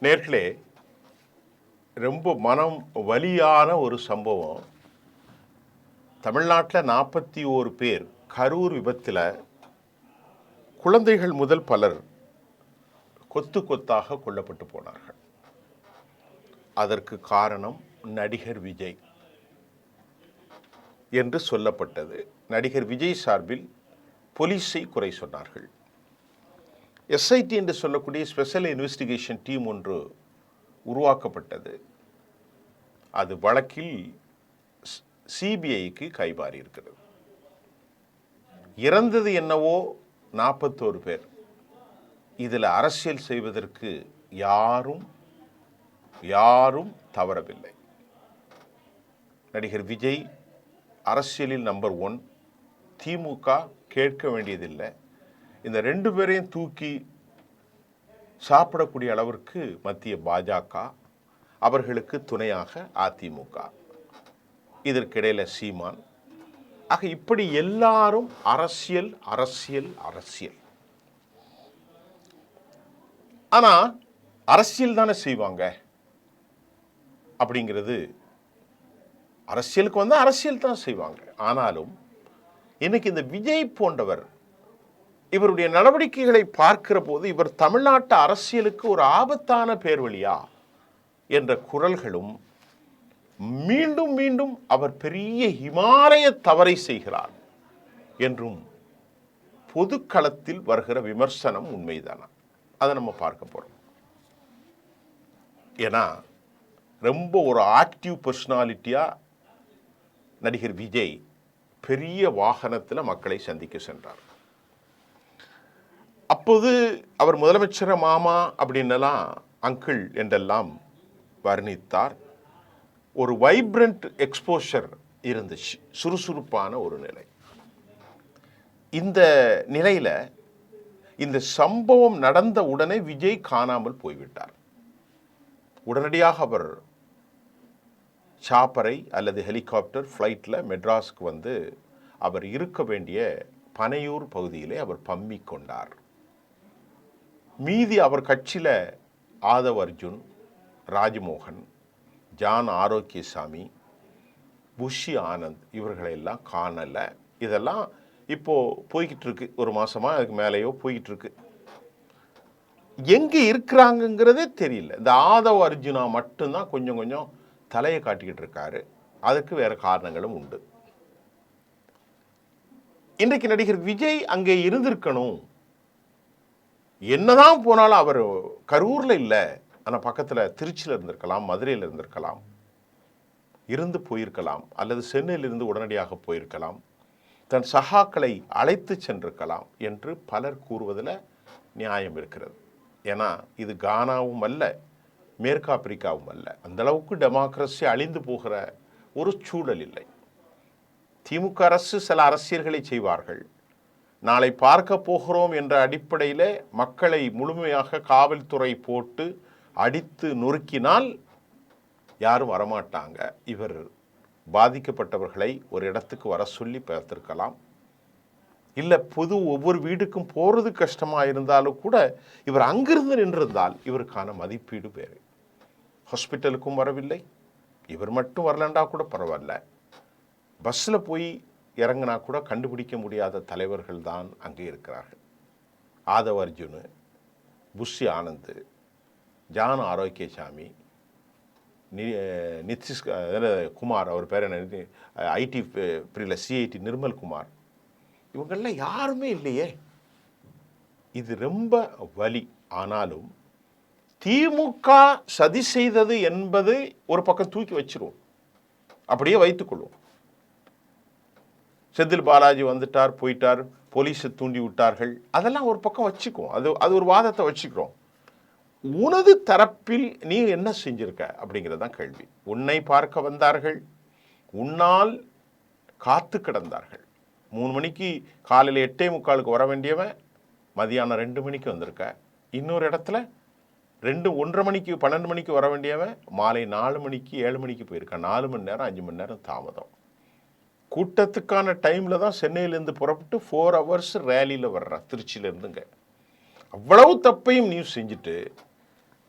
நேர்களே, ரொம்ப மனம் வலியான ஒரு சம்பவம். தமிழ்நாட்டில் 41 பேர் கரூர் விபத்தில் குழந்தைகள் முதல் பலர் கொத்து கொத்தாக கொல்லப்பட்டு போனார்கள். அதற்கு காரணம் நடிகர் விஜய் என்று சொல்லப்பட்டது. நடிகர் விஜய் சார்பில் போலீஸை குறை சொன்னார்கள். எஸ்ஐடி என்று சொல்லக்கூடிய ஸ்பெஷல் இன்வெஸ்டிகேஷன் டீம் ஒன்று உருவாக்கப்பட்டது. அது வழக்கில் சிபிஐக்கு கைமாறி இருக்கிறது. இறந்தது என்னவோ 41 பேர். இதில் அரசியல் செய்வதற்கு யாரும் தவறவில்லை. நடிகர் விஜய் அரசியலில் நம்பர் 1. திமுக கேட்க வேண்டியதில்லை. இந்த 2 பேரையும் தூக்கி சாப்பிடக்கூடிய அளவிற்கு மத்திய பாஜக, அவர்களுக்கு துணையாக அதிமுக, இதற்கிடையில் சீமான். ஆக இப்படி எல்லாரும் அரசியல் அரசியல் அரசியல். ஆனால் அரசியல் தானே செய்வாங்க அப்படிங்கிறது. அரசியலுக்கு வந்தால் அரசியல் தான் செய்வாங்க. ஆனாலும் இன்னைக்கு இந்த விஜய் போன்றவர் இவருடைய நடவடிக்கைகளை பார்க்கிற போது இவர் தமிழ்நாட்டு அரசியலுக்கு ஒரு ஆபத்தான பேர் வழியா என்ற குரல்களும், மீண்டும் மீண்டும் அவர் பெரிய இமாலய தவறை செய்கிறார் என்றும் பொதுக்களத்தில் வருகிற விமர்சனம் உண்மைதானா? அதை நம்ம பார்க்க போறோம். ஏன்னா ரொம்ப ஒரு ஆக்டிவ் பர்சனாலிட்டியா நடிகர் விஜய் பெரிய வாகனத்தில் மக்களை சந்திக்க சென்றார். அப்போது அவர் முதலமைச்சர் மாமா அப்படின்னெல்லாம், அங்கிள் என்றெல்லாம் வர்ணித்தார். ஒரு வைப்ரண்ட் எக்ஸ்போஷர் இருந்துச்சு, சுறுசுறுப்பான ஒரு நிலை. இந்த நிலையில இந்த சம்பவம் நடந்த உடனே விஜய் காணாமல் போய்விட்டார். உடனடியாக அவர் சாப்பரை அல்லது ஹெலிகாப்டர் ஃப்ளைட்டில் மெட்ராஸுக்கு வந்து அவர் இருக்க வேண்டிய பனையூர் பகுதியிலே அவர் பம்மிக் கொண்டார். மீதி அவர் கட்சியில் ஆதவ் அர்ஜுன், ராஜ்மோகன், ஜான் ஆரோக்கியசாமி, புஷி ஆனந்த் இவர்களெல்லாம் காணலை. இதெல்லாம் இப்போது போய்கிட்டு இருக்கு. ஒரு மாதமாக அதுக்கு மேலேயோ போய்கிட்டு இருக்கு. எங்கே இருக்கிறாங்கங்கிறதே தெரியல. இந்த ஆதவ் அர்ஜுனா மட்டும்தான் கொஞ்சம் கொஞ்சம் தலையை காட்டிக்கிட்டு இருக்காரு. அதுக்கு வேறு காரணங்களும் உண்டு. இன்றைக்கு நடிகர் விஜய் அங்கே இருந்திருக்கணும். என்னதான் போனாலும் அவர் கரூரில் இல்லை, ஆனால் பக்கத்தில் திருச்சியில் இருந்திருக்கலாம், மதுரையில் இருந்திருக்கலாம், இருந்து போயிருக்கலாம், அல்லது சென்னையிலிருந்து உடனடியாக போயிருக்கலாம், தன் சகாக்களை அழைத்து சென்றிருக்கலாம் என்று பலர் கூறுவதில் நியாயம் இருக்கிறது. ஏன்னா இது கானாவும் அல்ல, மேற்கு ஆப்பிரிக்காவும் அல்ல. அந்த அளவுக்கு டெமோக்ரஸி அழிந்து போகிற ஒரு சூழல் இல்லை. திமுக அரசு சில அரசியல்களை செய்வார்கள். நாளை பார்க்க போகிறோம் என்ற அடிப்படையில் மக்களை முழுமையாக காவல்துறை போட்டு அடித்து நொறுக்கினால் யாரும் வரமாட்டாங்க. இவர் பாதிக்கப்பட்டவர்களை ஒரு இடத்துக்கு வர சொல்லி பார்த்திருக்கலாம். இல்லை ஒவ்வொரு வீடுக்கும் போகிறது கஷ்டமாக இருந்தாலும் கூட இவர் அங்கிருந்து நின்றிருந்தால் இவருக்கான மதிப்பீடு வேறு. ஹாஸ்பிட்டலுக்கும் வரவில்லை, இவர் மட்டும் வரலண்டா கூட பரவாயில்ல, பஸ்ஸில் போய் இறங்கினா கூட கண்டுபிடிக்க முடியாத தலைவர்கள் தான் அங்கே இருக்கிறார்கள். ஆதவ் அர்ஜுனு, புஷி ஆனந்த், ஜான் ஆரோக்கியசாமி, நிதிஷ் குமார், அவர் பேர் என்ன, ஐடி பிரிவில் சிஐடி நிர்மல் குமார், இவங்கெல்லாம் யாருமே இல்லையே. இது ரொம்ப வலி. ஆனாலும் திமுக சதி செய்தது என்பது ஒரு பக்கம் தூக்கி வச்சிருவோம், அப்படியே வைத்துக்கொள்வோம். செந்தில் பாலாஜி வந்துட்டார், போயிட்டார், போலீஸை தூண்டி விட்டார்கள், அதெல்லாம் ஒரு பக்கம் வச்சுக்குவோம். அது ஒரு வாதத்தை வச்சுக்கிறோம். உனது தரப்பில் நீ என்ன செஞ்சிருக்க அப்படிங்கிறதான் கேள்வி. உன்னை பார்க்க வந்தார்கள், உன்னால் காத்து கிடந்தார்கள். 3 மணிக்கு காலையில் 8:45 வர வேண்டியவன் மதியானம் 2 மணிக்கு வந்திருக்க. இன்னொரு இடத்துல 1:30 மணிக்கு 12 மணிக்கு வர வேண்டியவன் மாலை 4 மணிக்கு 7 மணிக்கு போயிருக்கான். 4 மணி நேரம் 5 மணி நேரம் தாமதம். கூட்டத்துக்கான டைமில் தான் சென்னையிலேருந்து புறப்பட்டு 4 hours ரேலியில் வர்றான் திருச்சியிலேருந்துங்க. அவ்வளவு தப்பையும் நியூஸ் செஞ்சுட்டு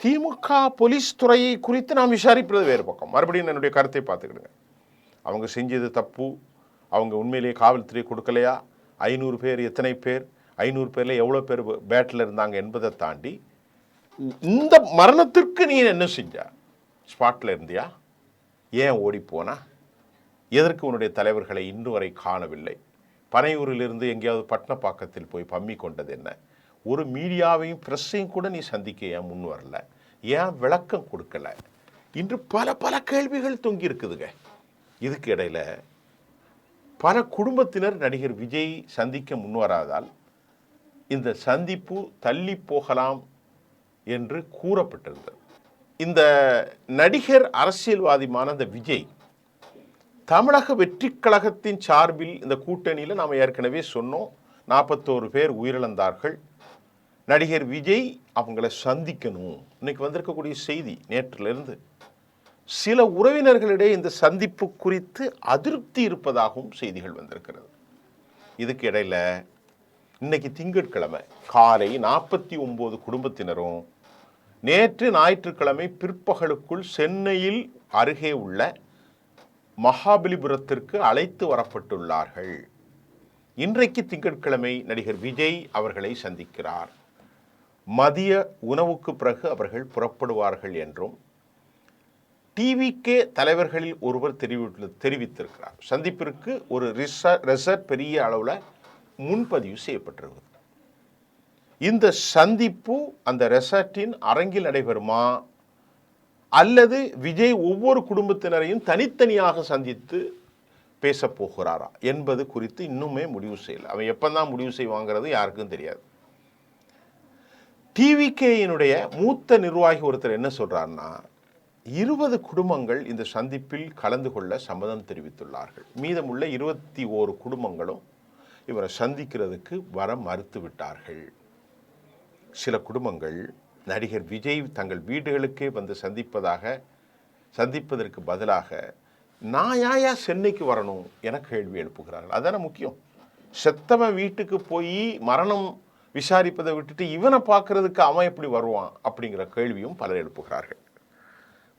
திமுக போலீஸ் துறையை குறித்து நாம் விசாரிப்பது வேறு பக்கம். மறுபடியும் என்னுடைய கருத்தை பார்த்துக்கிடுங்க. அவங்க செஞ்சது தப்பு, அவங்க உண்மையிலேயே காவல்துறை கொடுக்கலையா, 500 பேர் எத்தனை பேர், 500 பேரில் எவ்வளோ பேர் பேட்டில் இருந்தாங்க என்பதை தாண்டி இந்த மரணத்திற்கு நீ என்ன செஞ்ச? ஸ்பாட்டில் இருந்தியா? ஏன் ஓடி போனா? எதற்கு உன்னுடைய தலைவர்களை இன்று வரை காணவில்லை? பனையூரிலிருந்து எங்கேயாவது பட்டணப்பாக்கத்தில் போய் பம்மி கொண்டது என்ன? ஒரு மீடியாவையும் பிரஸ்ஸையும் கூட நீ சந்திக்க ஏன் முன் வரல? ஏன் விளக்கம் கொடுக்கல? இன்று பல பல கேள்விகள் தொங்கி இருக்குதுங்க. இதுக்கு இடையில பல குடும்பத்தினர் நடிகர் விஜய் சந்திக்க முன்வராதால் இந்த சந்திப்பு தள்ளி போகலாம் என்று கூறப்பட்டிருந்தது. இந்த நடிகர் அரசியல்வாதிமான இந்த விஜய் தமிழக வெற்றி கழகத்தின் சார்பில் இந்த கூட்டணியில் நாம் ஏற்கனவே சொன்னோம், 41 பேர் உயிரிழந்தார்கள். நடிகர் விஜய் அவங்கள சந்திக்கணும். இன்னைக்கு வந்திருக்கக்கூடிய செய்தி நேற்றிலிருந்து சில உறவினர்களிடையே இந்த சந்திப்பு குறித்து அதிருப்தி இருப்பதாகவும் செய்திகள் வந்திருக்கிறது. இதுக்கு இடையில இன்னைக்கு திங்கட்கிழமை காலை 49 குடும்பத்தினரும் நேற்று ஞாயிற்றுக்கிழமை பிற்பகலுக்குள் சென்னையில் அருகே உள்ள மகாபலிபுரத்திற்கு அழைத்து வரப்பட்டுள்ளார்கள். இன்றைக்கு திங்கட்கிழமை நடிகர் விஜய் அவர்களை சந்திக்கிறார். மதிய உணவுக்கு பிறகு அவர்கள் புறப்படுவார்கள் என்றும் டிவிகே தலைவர்களில் ஒருவர் தெரிவித்திருக்கிறார். சந்திப்பிற்கு ஒரு ரெசார்ட் பெரிய அளவில் முன்பதிவு செய்யப்பட்டிருக்கிறது. இந்த சந்திப்பு அந்த ரெசார்ட்டின் அரங்கில் நடைபெறுமா அல்லது விஜய் ஒவ்வொரு குடும்பத்தினரையும் தனித்தனியாக சந்தித்து பேச போகிறாரா என்பது குறித்து இன்னுமே முடிவு செய்யல. அவன் எப்பதான் முடிவு செய்வாங்கிறது யாருக்கும் தெரியாது. டிவிகேயினுடைய மூத்த நிர்வாகி ஒருத்தர் என்ன சொல்றாருன்னா, 20 குடும்பங்கள் இந்த சந்திப்பில் கலந்து கொள்ள சம்மதம் தெரிவித்துள்ளார்கள். மீதமுள்ள 21 குடும்பங்களும் இவரை சந்திக்கிறதுக்கு வர மறுத்து விட்டார்கள். சில குடும்பங்கள் நடிகர் விஜய் தங்கள் வீடுகளுக்கே வந்து சந்திப்பதற்கு பதிலாக நான் யாயா சென்னைக்கு வரணும் என கேள்வி எழுப்புகிறார்கள். அதான முக்கியம். செத்தவன் வீட்டுக்கு போய் மரணம் விசாரிப்பதை விட்டுட்டு இவனை பார்க்கறதுக்கு அவன் எப்படி வருவான் அப்படிங்கிற கேள்வியும் பலர் எழுப்புகிறார்கள்.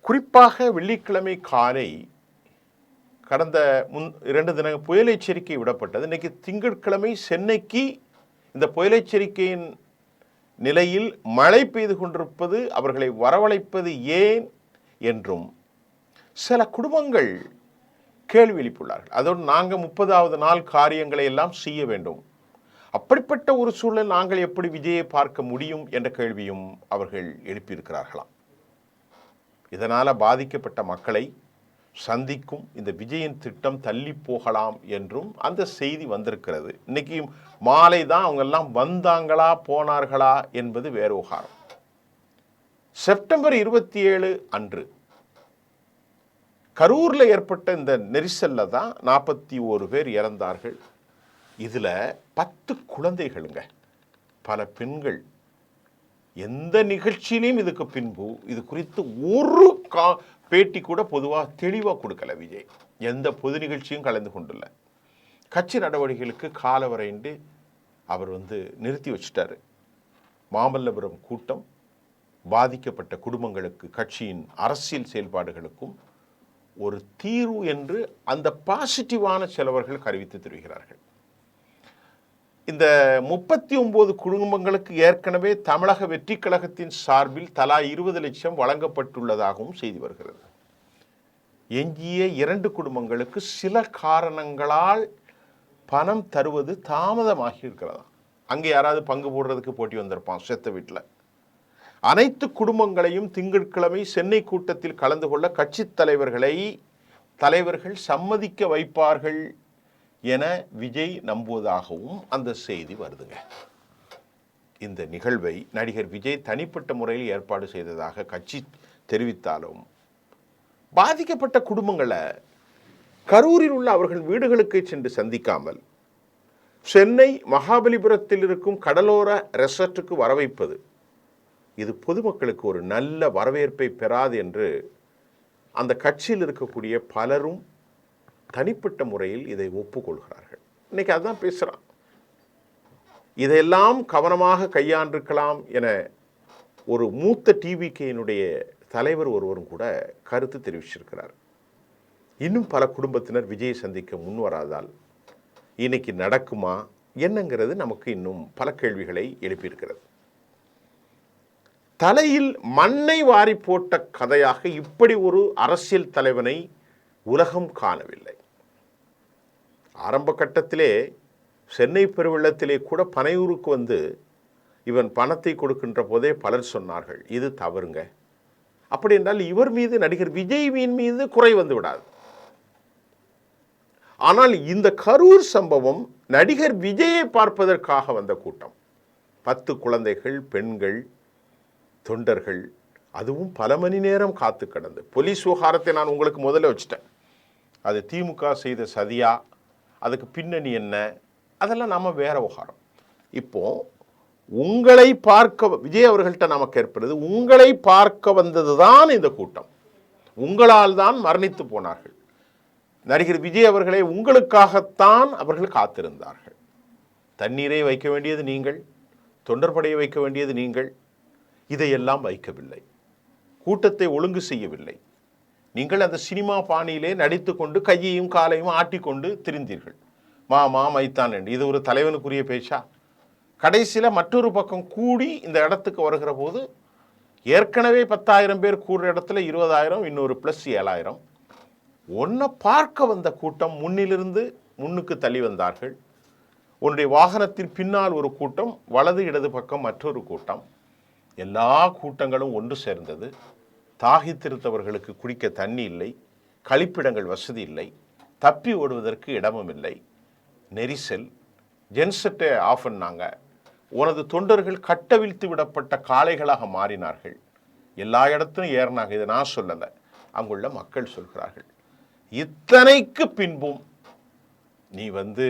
குறிப்பாக வெள்ளிக்கிழமை காலை கடந்த 2 தினங்கள் புயல் எச்சரிக்கை விடப்பட்டது. இன்னைக்கு திங்கட்கிழமை சென்னைக்கு இந்த புயல் எச்சரிக்கையின் நிலையில் மழை பெய்து கொண்டிருப்பது அவர்களை வரவழைப்பது ஏன் என்றும் சில குடும்பங்கள் கேள்வி எழுப்பியுள்ளார்கள். அதோடு நாங்கள் 30வது நாள் காரியங்களை எல்லாம் செய்ய வேண்டும், அப்படிப்பட்ட ஒரு சூழல் நாங்கள் எப்படி விஜயை பார்க்க முடியும் என்ற கேள்வியும் அவர்கள் எழுப்பியிருக்கிறார்களாம். இதனால் பாதிக்கப்பட்ட மக்களை சந்திக்கும் இந்த விஜயின் திட்டம் தள்ளி போகலாம் என்றும் அந்த செய்தி வந்திருக்கிறது. இன்னைக்கு மாலை தான் அவங்க எல்லாம் வந்தாங்களா போனார்களா என்பது வேறு விவகாரம். செப்டம்பர் 27 அன்று கரூரில் ஏற்பட்ட இந்த நெரிசலில் தான் 41 பேர் இறந்தார்கள். இதில் 10 குழந்தைகளுங்க, பல பெண்கள். எந்த நிகழ்ச்சியிலையும் இதுக்கு பின்பு இது குறித்து ஒரு பேட்டி கூட பொதுவாக தெளிவாக கொடுக்கல விஜய். எந்த பொது நிகழ்ச்சியும் கலந்து கொண்டுள்ள கட்சி நடவடிக்கைகளுக்கு காலவரைண்டு அவர் நிறுத்தி வச்சிட்டாரு. மாமல்லபுரம் கூட்டம் பாதிக்கப்பட்ட குடும்பங்களுக்கு கட்சியின் அரசியல் செயல்பாடுகளுக்கும் ஒரு தீர்வு என்று அந்த பாசிட்டிவான சிலவர்கள் அறிவித்து தெரிவிக்கிறார்கள். இந்த 39 குடும்பங்களுக்கு ஏற்கனவே தமிழக வெற்றி கழகத்தின் சார்பில் தலா 20 லட்சம் வழங்கப்பட்டுள்ளதாகவும் செய்தி வருகிறது. எஞ்சிய 2 குடும்பங்களுக்கு சில காரணங்களால் பணம் தருவது தாமதமாகி இருக்கிறதா. அங்கே யாராவது பங்கு போடுறதுக்கு போட்டி வந்திருப்பான் செத்த வீட்டில். அனைத்து குடும்பங்களையும் திங்கட்கிழமை சென்னை கூட்டத்தில் கலந்து கொள்ள கட்சி தலைவர்கள் சம்மதிக்க வைப்பார்கள் என விஜய் நம்புவதாகவும் அந்த செய்தி வருதுங்க. இந்த நிகழ்வை நடிகர் விஜய் தனிப்பட்ட முறையில் ஏற்பாடு செய்ததாக கட்சி தெரிவித்தாலும் பாதிக்கப்பட்ட குடும்பங்களை கரூரில் உள்ள அவர்கள் வீடுகளுக்கு சென்று சந்திக்காமல் சென்னை மகாபலிபுரத்தில் இருக்கும் கடலோர ரெசார்ட்டுக்கு வர வைப்பது இது பொதுமக்களுக்கு ஒரு நல்ல வரவேற்பை பெறாது என்று அந்த கட்சியில் இருக்கக்கூடிய பலரும் தனிப்பட்ட முறையில் இதை ஒப்புக்கொள்கிறார்கள். இன்னைக்கு அதுதான் பேசுகிறான். இதையெல்லாம் கவனமாக கையாண்டிருக்கலாம் என ஒரு மூத்த டிவிகேயினுடைய தலைவர் ஒருவரும் கூட கருத்து தெரிவிச்சிருக்கிறார். இன்னும் பல குடும்பத்தினர் விஜயை சந்திக்க முன் வராதால் இன்னைக்கு நடக்குமா என்னங்கிறது நமக்கு இன்னும் பல கேள்விகளை எழுப்பியிருக்கிறது. தலையில் மண்ணை வாரி போட்ட கதையாக இப்படி ஒரு அரசியல் தலைவனை உலகம் காணவில்லை. ஆரம்ப கட்டத்திலே சென்னை பெருவெள்ளத்திலே கூட பனையூருக்கு வந்து இவன் பணத்தை கொடுக்கின்ற போதே பலர் சொன்னார்கள், இது தவறுங்க. அப்படி என்றால் இவர் மீது, நடிகர் விஜய்வின் மீது குறை வந்து விடாது. ஆனால் இந்த கரூர் சம்பவம் நடிகர் விஜயை பார்ப்பதற்காக வந்த கூட்டம். 10 குழந்தைகள், பெண்கள், தொண்டர்கள், அதுவும் பல மணி நேரம் காத்து கிடந்து. போலீஸ் விவகாரத்தை நான் உங்களுக்கு முதல்ல வச்சுட்டேன். அது திமுக செய்த சதியா, அதுக்கு பின்னணி என்ன, அதெல்லாம் நம்ம வேற விவகாரம். இப்போ உங்களை பார்க்க விஜய் அவர்கள்ட்ட நாம கேட்பது, உங்களை பார்க்க வந்ததுதான் இந்த கூட்டம். உங்களால் தான் மரணித்து போனார்கள். நடிகர் விஜய் அவர்களை உங்களுக்காகத்தான் அவர்கள் காத்திருந்தார்கள். தண்ணீரை வைக்க வேண்டியது நீங்கள், தொண்டர்படையை வைக்க வேண்டியது நீங்கள். இதையெல்லாம் வைக்கவில்லை. கூட்டத்தை ஒழுங்கு செய்யவில்லை. நீங்கள் அந்த சினிமா பாணியிலே நடித்து கொண்டு கையையும் காலையும் ஆட்டிக்கொண்டு திரிந்தீர்கள். மாமா மைத்தான் என்று. இது ஒரு தலைவனுக்குரிய பேச்சா? கடைசியில் மற்றொரு பக்கம் கூடி இந்த இடத்துக்கு வருகிற போது ஏற்கனவே 10,000 பேர் கூடுற இடத்துல 20,000, இன்னொரு ப்ளஸ் 7,000. ஒன்றை பார்க்க வந்த கூட்டம் முன்னிலிருந்து முன்னுக்கு தள்ளி வந்தார்கள். உன்னுடைய வாகனத்தின் பின்னால் ஒரு கூட்டம், வலது இடது பக்கம் மற்றொரு கூட்டம். எல்லா கூட்டங்களும் ஒன்று சேர்ந்தது. தாகித்திருந்தவர்களுக்கு குடிக்க தண்ணி இல்லை, கழிப்பிடங்கள் வசதி இல்லை, தப்பி ஓடுவதற்கு இடமும் இல்லை, நெரிசல். ஜென்செட்டை ஆஃப் பண்ணாங்க. உனது தொண்டர்கள் கட்டவிழ்த்து விடப்பட்ட காளைகளாக மாறினார்கள். எல்லா இடத்திலும் ஏறினாங்க. இதை நான் சொல்லலை, அங்குள்ள மக்கள் சொல்கிறார்கள். இத்தனைக்கு பின்பும் நீ வந்து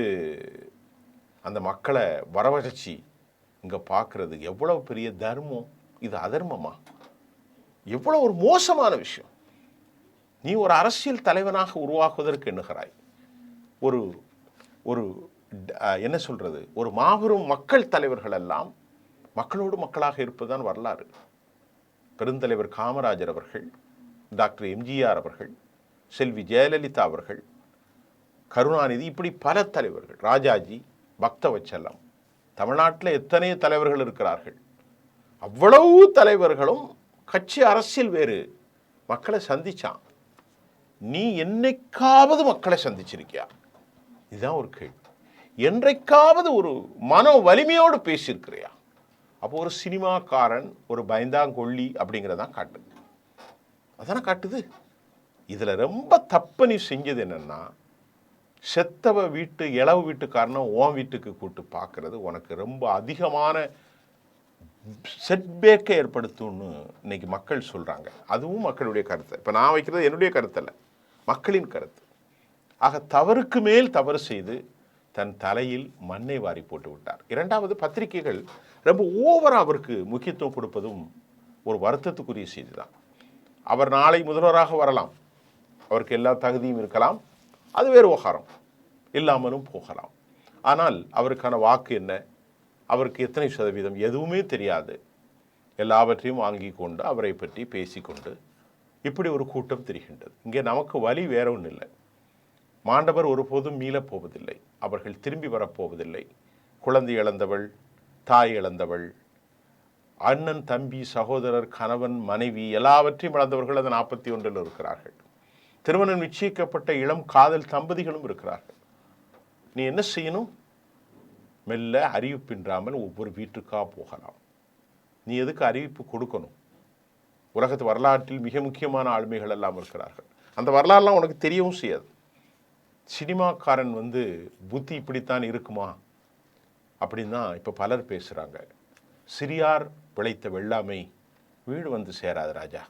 அந்த மக்களை வரவழைச்சி இங்கே பார்க்கறது எவ்வளவு பெரிய தர்மம். இது அதர்மமா? எவ்வளோ ஒரு மோசமான விஷயம். நீ ஒரு அரசியல் தலைவனாக உருவாக்குவதற்கு எண்ணுகிறாய். ஒரு ஒரு என்ன சொல்றது, ஒரு மாபெரும் மக்கள் தலைவர்கள் எல்லாம் மக்களோடு மக்களாக இருப்பதுதான் வரலாறு. பெருந்தலைவர் காமராஜர் அவர்கள், டாக்டர் எம்ஜிஆர் அவர்கள், செல்வி ஜெயலலிதா அவர்கள், கருணாநிதி, இப்படி பல தலைவர்கள், ராஜாஜி, பக்தவச்சலம், தமிழ்நாட்டில் எத்தனை தலைவர்கள் இருக்கிறார்கள். அவ்வளவு தலைவர்களும் கட்சி அரசியல் வேறு, மக்களை சந்திச்சான். நீ என்னைக்காவது மக்களை சந்திச்சிருக்கியா? இதுதான் ஒரு கேள்வி. என்றைக்காவது ஒரு மன வலிமையோடு பேசியிருக்கிறியா? அப்போ ஒரு சினிமாக்காரன், ஒரு பயந்தாங்கொள்ளி அப்படிங்கிறதான் காட்டுது. அதானே காட்டுது. இதில் ரொம்ப தப்பு நீ செஞ்சது என்னன்னா, செத்தவ வீட்டு இளவு வீட்டுக்காரனை உன் வீட்டுக்கு கூட்டு பார்க்கறது உனக்கு ரொம்ப அதிகமான செட்பேக்கை ஏற்படுத்தும்னு இன்னைக்கு மக்கள் சொல்கிறாங்க. அதுவும் மக்களுடைய கருத்து. இப்போ நான் வைக்கிறது என்னுடைய கருத்து அல்ல, மக்களின் கருத்து. ஆக தவறுக்கு மேல் தவறு செய்து தன் தலையில் மண்ணை வாரி போட்டு விட்டார். இரண்டாவது, பத்திரிகைகள் ரொம்ப ஓவராக அவருக்கு முக்கியத்துவம் கொடுப்பதும் ஒரு வருத்தத்துக்குரிய செய்தி தான். அவர் நாளை முதல்வராக வரலாம், அவருக்கு எல்லா தகுதியும் இருக்கலாம், அது வேறு விவகாரம், இல்லாமலும் போகலாம். ஆனால் அவருக்கான வாக்கு என்ன, அவருக்கு எத்தனை சதவீதம், எதுவுமே தெரியாது. எல்லாவற்றையும் வாங்கி கொண்டு அவரை பற்றி பேசிக்கொண்டு இப்படி ஒரு கூட்டம் தெரிகின்றது. இங்கே நமக்கு வழி வேற ஒன்றும் இல்லை. மாண்டவர் ஒருபோதும் மீளப் போவதில்லை. அவர்கள் திரும்பி வரப்போவதில்லை. குழந்தை இழந்தவள், தாய் இழந்தவள், அண்ணன், தம்பி, சகோதரர், கணவன், மனைவி எல்லாவற்றையும் இழந்தவர்கள் அந்த 41 இருக்கிறார்கள். திருமணம் நிச்சயிக்கப்பட்ட இளம் காதல் தம்பதிகளும் இருக்கிறார்கள். நீ என்ன செய்யணும்? மெல்ல அறிவிப்பின்றாமல் ஒவ்வொரு வீட்டுக்கா போகலாம். நீ எதுக்கு அறிவிப்பு கொடுக்கணும்? உலகத்து வரலாற்றில் மிக முக்கியமான ஆளுமைகள் எல்லாம் இருக்கிறார்கள். அந்த வரலாறுலாம் உனக்கு தெரியவும் செய்யாது. சினிமாக்காரன் வந்து புத்தி இப்படித்தான் இருக்குமா அப்படின்னு தான் இப்போ பலர் பேசுகிறாங்க. சிறியார் விளைத்த வெள்ளாமை வீடு வந்து சேராது ராஜா.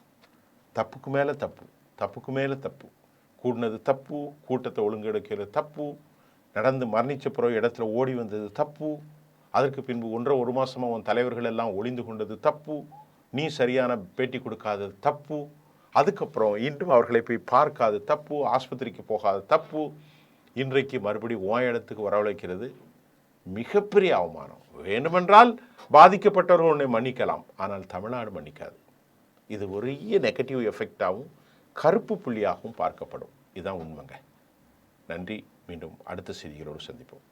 தப்புக்கு மேலே தப்பு, தப்புக்கு மேலே தப்பு. கூடினது தப்பு, கூட்டத்தை ஒழுங்கெடுக்கிறது தப்பு, நடந்து மரணிச்ச பிறகு இடத்துல ஓடி வந்தது தப்பு, அதற்கு பின்பு 1.5 மாதமாக உன் தலைவர்கள் எல்லாம் ஒளிந்து கொண்டது தப்பு, நீ சரியான பேட்டி கொடுக்காதது தப்பு, அதுக்கப்புறம் இன்றும் அவர்களை போய் பார்க்காது தப்பு, ஆஸ்பத்திரிக்கு போகாத தப்பு, இன்றைக்கு மறுபடி உன் இடத்துக்கு வரவழைக்கிறது மிகப்பெரிய அவமானம். வேண்டுமென்றால் பாதிக்கப்பட்டவர்கள் உன்னை மன்னிக்கலாம், ஆனால் தமிழ்நாடு மன்னிக்காது. இது பெரிய நெகட்டிவ் எஃபெக்டாகவும் கருப்பு புள்ளியாகவும் பார்க்கப்படும். இதுதான் உண்மைங்க. நன்றி. மீண்டும் அடுத்த செய்திகளோடு சந்திப்போம்.